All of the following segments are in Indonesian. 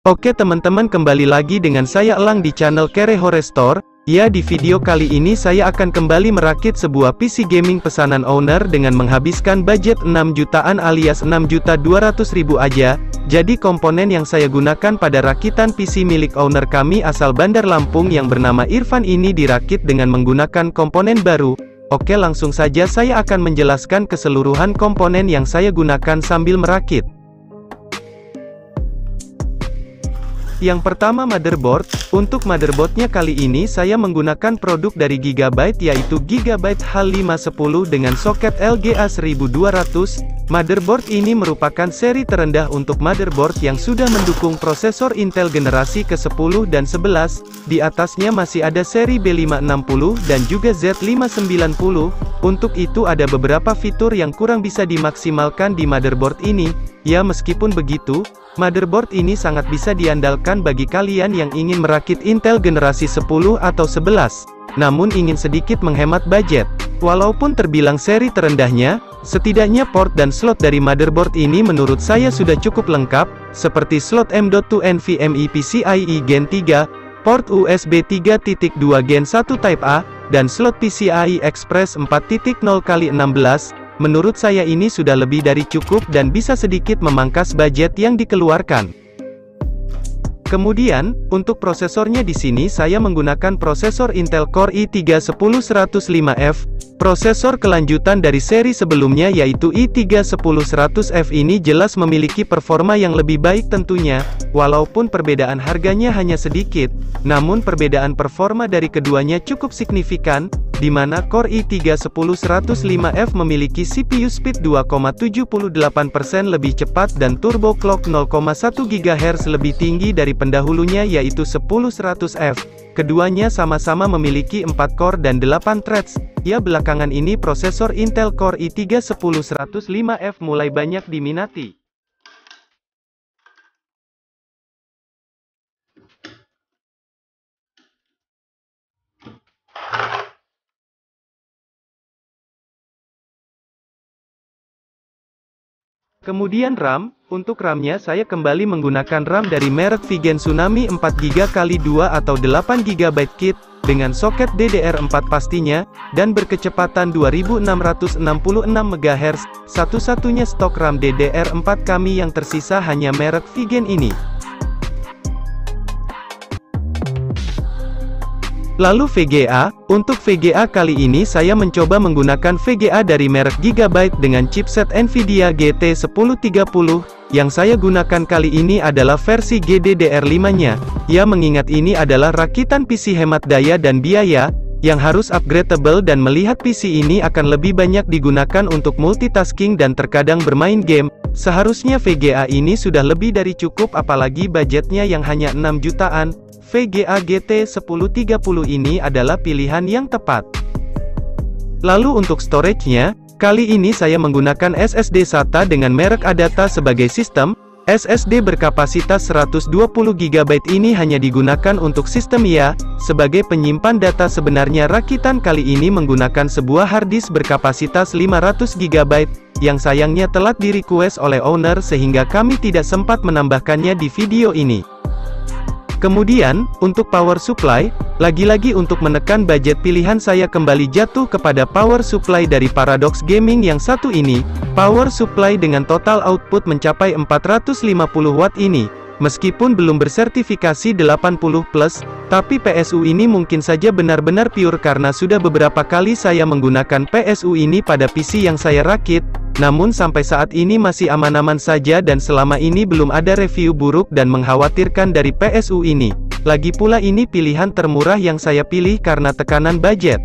Oke teman-teman, kembali lagi dengan saya Elang di channel Kereho Restore. Ya, di video kali ini saya akan kembali merakit sebuah PC gaming pesanan owner dengan menghabiskan budget 6 jutaan alias 6.200.000 aja. Jadi komponen yang saya gunakan pada rakitan PC milik owner kami asal Bandar Lampung yang bernama Irfan ini dirakit dengan menggunakan komponen baru. Oke, langsung saja saya akan menjelaskan keseluruhan komponen yang saya gunakan sambil merakit. Yang pertama, motherboard. Untuk motherboardnya kali ini saya menggunakan produk dari Gigabyte, yaitu Gigabyte H510 dengan soket LGA 1200. Motherboard ini merupakan seri terendah untuk motherboard yang sudah mendukung prosesor Intel generasi ke-10 dan 11. Di atasnya masih ada seri B560 dan juga Z590. Untuk itu ada beberapa fitur yang kurang bisa dimaksimalkan di motherboard ini. Ya, meskipun begitu, motherboard ini sangat bisa diandalkan bagi kalian yang ingin merakit Intel generasi 10 atau 11, namun ingin sedikit menghemat budget. Walaupun terbilang seri terendahnya, setidaknya port dan slot dari motherboard ini menurut saya sudah cukup lengkap, seperti slot M.2 NVMe PCIe Gen 3, port USB 3.2 Gen 1 Type A, dan slot PCI Express 4.0x16. Menurut saya ini sudah lebih dari cukup dan bisa sedikit memangkas budget yang dikeluarkan. Kemudian, untuk prosesornya di sini saya menggunakan prosesor Intel Core i3-10105F, prosesor kelanjutan dari seri sebelumnya yaitu i3-10100F. Ini jelas memiliki performa yang lebih baik tentunya, walaupun perbedaan harganya hanya sedikit, namun perbedaan performa dari keduanya cukup signifikan, di mana Core i3-10105F memiliki CPU speed 2,78% lebih cepat dan turbo clock 0,1 GHz lebih tinggi dari pendahulunya yaitu 10100F. Keduanya sama-sama memiliki 4 core dan 8 threads. Ya, belakangan ini prosesor Intel Core i3-10105F mulai banyak diminati. Kemudian RAM. Untuk RAM-nya saya kembali menggunakan RAM dari merek Vigen Tsunami 4GB x 2 atau 8GB kit, dengan soket DDR4 pastinya, dan berkecepatan 2666 MHz, satu-satunya stok RAM DDR4 kami yang tersisa hanya merek Vigen ini. Lalu VGA. Untuk VGA kali ini saya mencoba menggunakan VGA dari merek Gigabyte dengan chipset Nvidia GT1030. Yang saya gunakan kali ini adalah versi GDDR5-nya. Ya, mengingat ini adalah rakitan PC hemat daya dan biaya, yang harus upgradable, dan melihat PC ini akan lebih banyak digunakan untuk multitasking dan terkadang bermain game, seharusnya VGA ini sudah lebih dari cukup, apalagi budgetnya yang hanya 6 jutaan. VGA GT1030 ini adalah pilihan yang tepat. Lalu untuk storage-nya, kali ini saya menggunakan SSD SATA dengan merek Adata sebagai sistem. SSD berkapasitas 120GB ini hanya digunakan untuk sistem ya, sebagai penyimpan data. Sebenarnya rakitan kali ini menggunakan sebuah harddisk berkapasitas 500GB, yang sayangnya telat di-request oleh owner sehingga kami tidak sempat menambahkannya di video ini. Kemudian, untuk power supply, lagi-lagi untuk menekan budget pilihan saya kembali jatuh kepada power supply dari Paradox Gaming yang satu ini. Power supply dengan total output mencapai 450 watt ini. Meskipun belum bersertifikasi 80+, tapi PSU ini mungkin saja benar-benar pure karena sudah beberapa kali saya menggunakan PSU ini pada PC yang saya rakit. Namun sampai saat ini masih aman-aman saja dan selama ini belum ada review buruk dan mengkhawatirkan dari PSU ini. Lagi pula ini pilihan termurah yang saya pilih karena tekanan budget.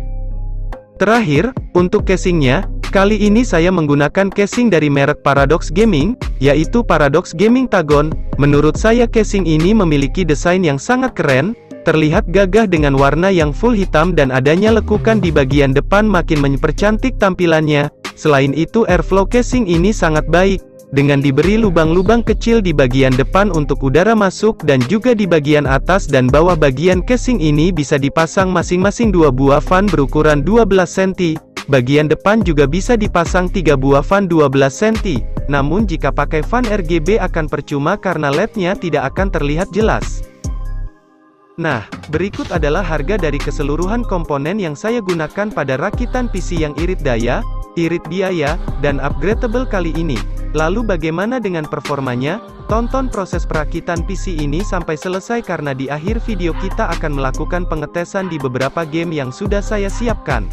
Terakhir, untuk casingnya, kali ini saya menggunakan casing dari merek Paradox Gaming, yaitu Paradox Gaming Tagon. Menurut saya casing ini memiliki desain yang sangat keren, terlihat gagah dengan warna yang full hitam dan adanya lekukan di bagian depan makin mempercantik tampilannya. Selain itu airflow casing ini sangat baik, dengan diberi lubang-lubang kecil di bagian depan untuk udara masuk dan juga di bagian atas dan bawah bagian casing ini bisa dipasang masing-masing 2 buah fan berukuran 12 cm. Bagian depan juga bisa dipasang 3 buah fan 12 cm. Namun jika pakai fan RGB akan percuma karena LED-nya tidak akan terlihat jelas. Nah, berikut adalah harga dari keseluruhan komponen yang saya gunakan pada rakitan PC yang irit daya, irit biaya, dan upgradable kali ini. Lalu bagaimana dengan performanya? Tonton proses perakitan PC ini sampai selesai karena di akhir video kita akan melakukan pengetesan di beberapa game yang sudah saya siapkan.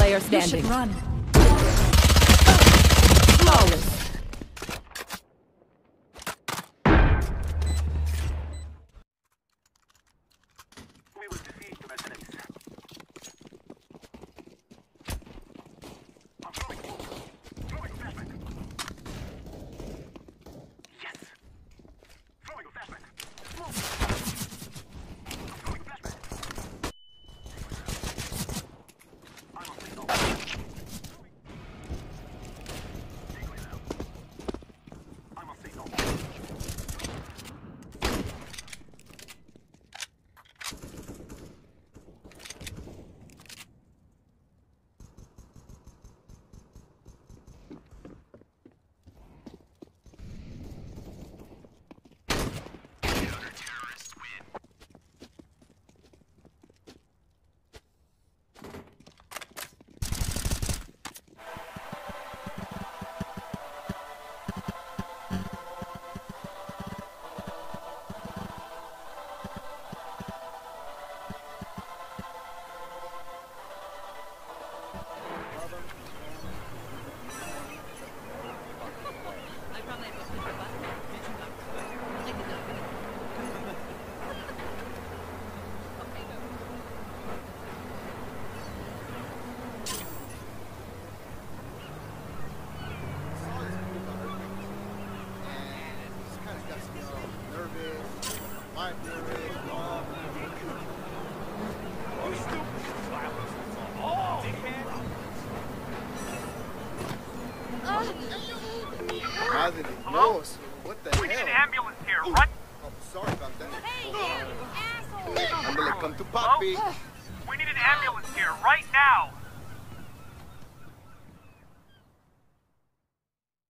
player standing. Run. Flawless. Madre de Hello? Dios. What the We need an hell? ambulance here, right? Oh, sorry about that. Hey, you asshole! Andale, come to papi. We need an ambulance here right now.